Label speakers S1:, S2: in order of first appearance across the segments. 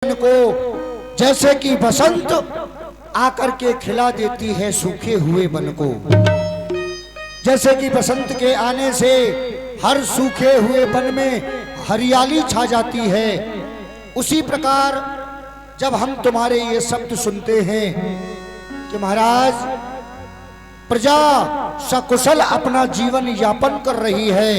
S1: को जैसे कि बसंत आकर के खिला देती है सूखे हुए वन को। जैसे कि बसंत के आने से हर सूखे हुए वन में हरियाली छा जाती है, उसी प्रकार जब हम तुम्हारे ये शब्द सुनते हैं कि महाराज प्रजा सकुशल अपना जीवन यापन कर रही है,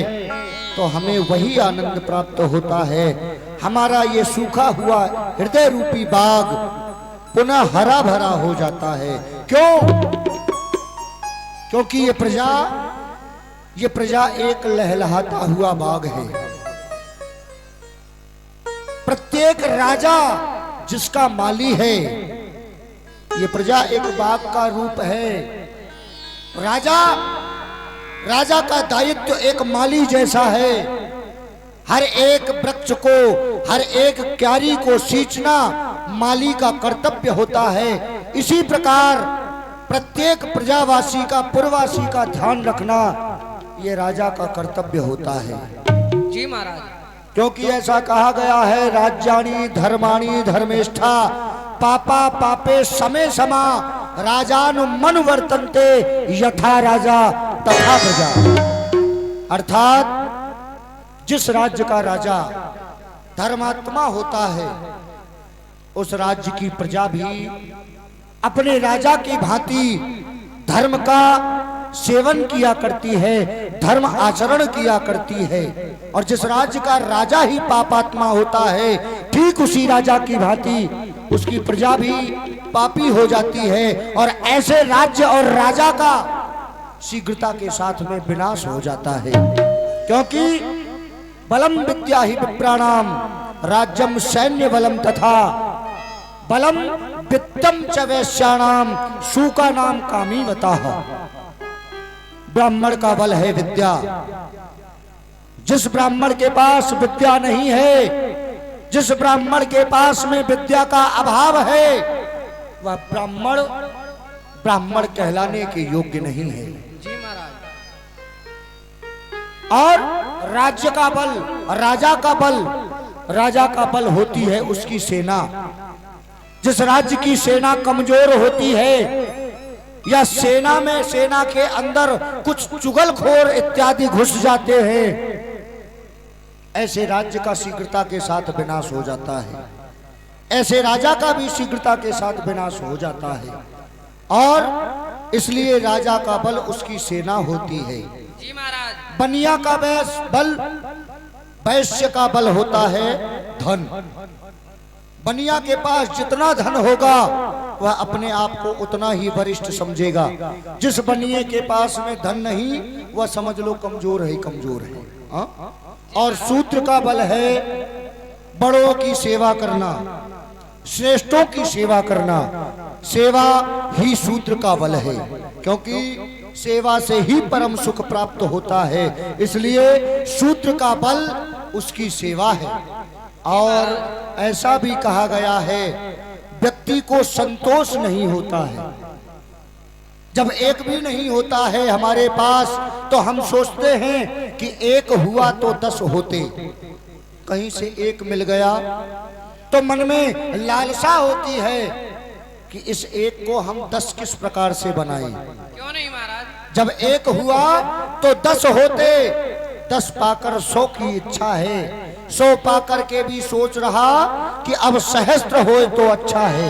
S1: तो हमें वही आनंद प्राप्त होता है। हमारा ये सूखा हुआ हृदय रूपी बाग पुनः हरा भरा हो जाता है। क्यों? क्योंकि ये प्रजा एक लहलहाता हुआ बाग है। प्रत्येक राजा जिसका माली है, ये प्रजा एक बाग का रूप है। राजा का दायित्व एक माली जैसा है। हर एक वृक्ष को, हर एक क्यारी को सींचना माली का कर्तव्य होता है। इसी प्रकार प्रत्येक प्रजावासी का, पुरवासी का ध्यान रखना ये राजा का कर्तव्य होता है।
S2: जी महाराज।
S1: क्योंकि ऐसा कहा गया है, राज्याणि धर्माणि धर्मेष्ठा पापा पापे समे समा राजानुमन वर्तन्ते यथा राजा तथा प्रजा। अर्थात जिस राज्य का राजा धर्मात्मा होता है, उस राज्य की प्रजा भी अपने राजा की भांति धर्म का सेवन किया करती है, धर्म आचरण किया करती है। और जिस राज्य का राजा ही पापात्मा होता है, ठीक उसी राजा की भांति उसकी प्रजा भी पापी हो जाती है, और ऐसे राज्य और राजा का शीघ्रता के साथ में विनाश हो जाता है। क्योंकि बलम विद्या ही विप्राणाम राज्यम सैन्य बलम तथा बलम वित्तम च वैश्याणाम शूका नाम कामीवता। ब्राह्मण का बल है विद्या। जिस ब्राह्मण के पास विद्या नहीं है, जिस ब्राह्मण के पास में विद्या का अभाव है, वह ब्राह्मण कहलाने के योग्य नहीं है।
S2: जी महाराज।
S1: और राज्य का बल, राजा का बल होती है उसकी सेना। जिस राज्य की सेना कमजोर होती है, या सेना के अंदर कुछ चुगलखोर इत्यादि घुस जाते हैं, ऐसे राज्य का शीघ्रता के साथ विनाश हो जाता है। ऐसे राजा का भी शीघ्रता के साथ विनाश हो जाता है। और इसलिए राजा का बल उसकी सेना होती है।
S2: जी महाराज।
S1: बनिया का बल, वैश्य का बल होता है धन। बनिया के पास जितना धन होगा, वह अपने आप को उतना ही वरिष्ठ समझेगा। जिस बनिए के पास में धन नहीं, वह समझ लो कमजोर है, कमजोर है। हाँ? और शूद्र का बल है बड़ों की सेवा करना, श्रेष्ठों की सेवा करना। सेवा ही शूद्र का बल है, क्योंकि सेवा से ही परम सुख प्राप्त होता है। इसलिए शूद्र का बल उसकी सेवा है। और ऐसा भी कहा गया है, व्यक्ति को संतोष नहीं होता है। जब एक भी नहीं होता है हमारे पास, तो हम सोचते हैं कि एक हुआ तो 10 होते। कहीं से एक मिल गया तो मन में लालसा होती है कि इस एक को हम 10 किस प्रकार से बनाएं।
S2: क्यों नहीं महाराज?
S1: जब एक हुआ तो 10 होते, 10 पाकर 100 की इच्छा है। 100 पाकर के भी सोच रहा कि अब सहस्त्र हो तो अच्छा है।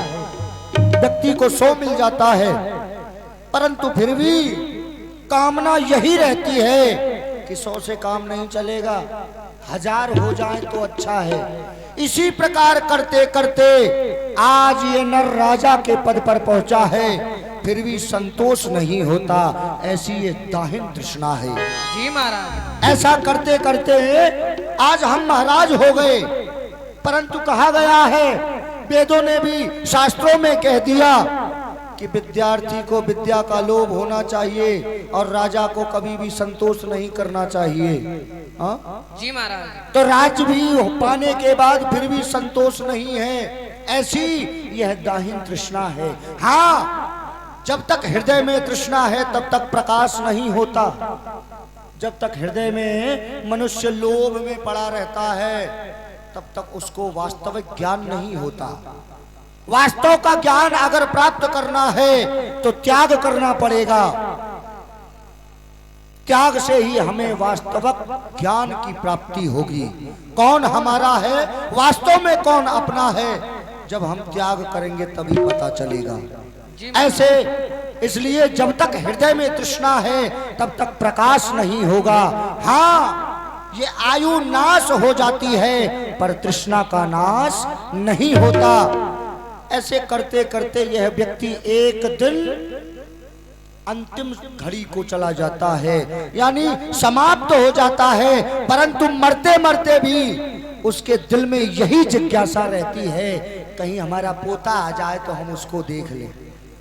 S1: व्यक्ति को 100 मिल जाता है, परंतु फिर भी कामना यही रहती है कि 100 से काम नहीं चलेगा, 1000 हो जाए तो अच्छा है। इसी प्रकार करते करते आज ये नर राजा के पद पर पहुंचा है, फिर भी संतोष नहीं होता। ऐसी ये दाहिन तृष्णा है।
S2: जी महाराज।
S1: ऐसा करते करते आज हम महाराज हो गए, परंतु कहा गया है, वेदों ने भी शास्त्रों में कह दिया कि विद्यार्थी को विद्या का लोभ होना चाहिए और राजा को कभी भी संतोष नहीं करना चाहिए। हाँ?
S2: जी महाराज।
S1: तो राज्य भी पाने के बाद फिर भी संतोष नहीं है, ऐसी यह दाहिन तृष्णा है। हाँ, जब तक हृदय में तृष्णा है तब तक प्रकाश नहीं होता। जब तक हृदय में मनुष्य लोभ में पड़ा रहता है, तब तक उसको वास्तविक ज्ञान नहीं होता। वास्तव का ज्ञान अगर प्राप्त करना है तो त्याग करना पड़ेगा। त्याग से ही हमें वास्तविक ज्ञान की प्राप्ति होगी। कौन हमारा है, वास्तव में कौन अपना है, जब हम त्याग करेंगे तभी पता चलेगा। ऐसे इसलिए जब तक हृदय में तृष्णा है तब तक प्रकाश नहीं होगा। हाँ, ये आयु नाश हो जाती है पर तृष्णा का नाश नहीं होता। ऐसे करते करते यह व्यक्ति एक दिन अंतिम घड़ी को चला जाता है, यानी समाप्त हो जाता है। परंतु मरते मरते भी उसके दिल में यही जिज्ञासा रहती है, कहीं हमारा पोता आ जाए तो हम उसको देख लें।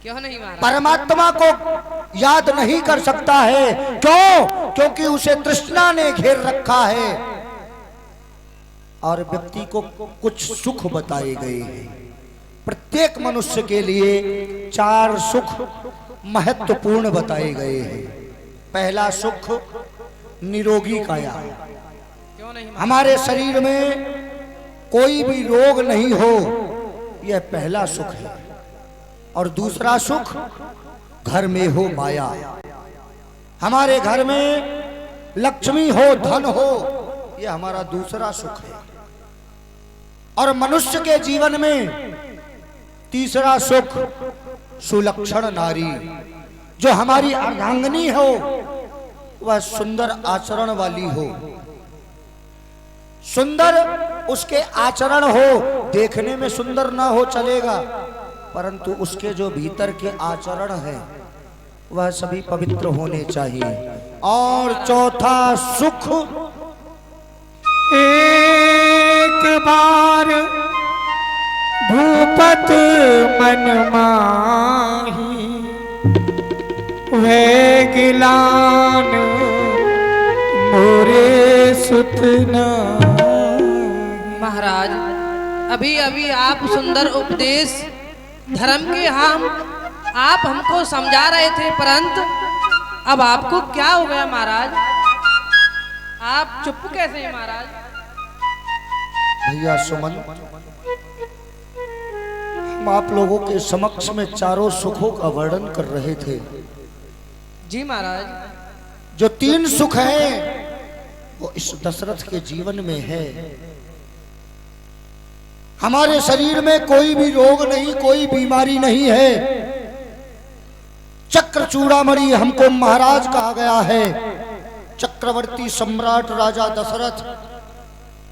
S2: क्यों नहीं महाराज?
S1: परमात्मा को याद नहीं कर सकता है। क्यों? क्योंकि उसे तृष्णा ने घेर रखा है। और व्यक्ति को कुछ सुख बताए गए हैं। प्रत्येक मनुष्य के लिए 4 सुख महत्वपूर्ण बताए गए हैं। पहला सुख निरोगी काया,
S2: क्यों नहीं महाराज?
S1: हमारे शरीर में कोई भी रोग नहीं हो, यह पहला सुख है। और दूसरा सुख घर में हो माया, हमारे घर में लक्ष्मी हो, धन हो, यह हमारा दूसरा सुख है। और मनुष्य के जीवन में तीसरा सुख सुलक्षण नारी, जो हमारी अर्धांगिनी हो वह सुंदर आचरण वाली हो। सुंदर उसके आचरण हो, देखने में सुंदर ना हो चलेगा, परंतु उसके जो भीतर के आचरण है वह सभी पवित्र होने चाहिए। और चौथा सुख,
S3: एक बार भूपत मन माही, वे गिलान मोरे सुतना।
S2: महाराज, अभी अभी आप सुंदर उपदेश धर्म के आप हमको समझा रहे थे, परंतु अब आपको क्या हो गया महाराज? आप चुप कैसे हैं महाराज?
S1: भैया सुमन, हम आप लोगों के समक्ष में चारों सुखों का वर्णन कर रहे थे।
S2: जी महाराज।
S1: जो 3 सुख हैं वो इस दशरथ के जीवन में है। हमारे शरीर में कोई भी रोग नहीं, कोई बीमारी नहीं है। चक्र चूड़ामणि हमको महाराज कहा गया है। चक्रवर्ती सम्राट राजा दशरथ,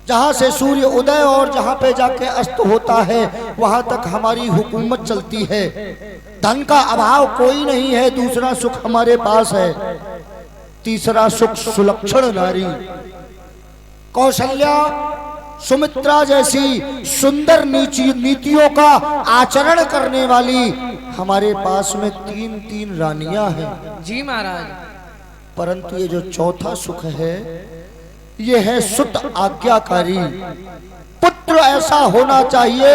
S1: जहां से सूर्य उदय और जहां पे जाके अस्त होता है वहां तक हमारी हुकूमत चलती है। धन का अभाव कोई नहीं है, दूसरा सुख हमारे पास है। तीसरा सुख सुलक्षण नारी, कौशल्या सुमित्रा जैसी सुंदर नीतियों का आचरण करने वाली हमारे पास में 3 रानियां हैं।
S2: जी महाराज।
S1: परंतु ये जो चौथा सुख है ये है सुत आज्ञाकारी। पुत्र ऐसा होना चाहिए,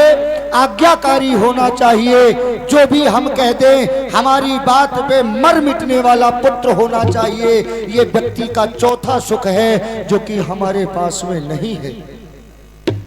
S1: आज्ञाकारी होना चाहिए, जो भी हम कह दें हमारी बात पे मर मिटने वाला पुत्र होना चाहिए। ये व्यक्ति का चौथा सुख है जो कि हमारे पास में नहीं है।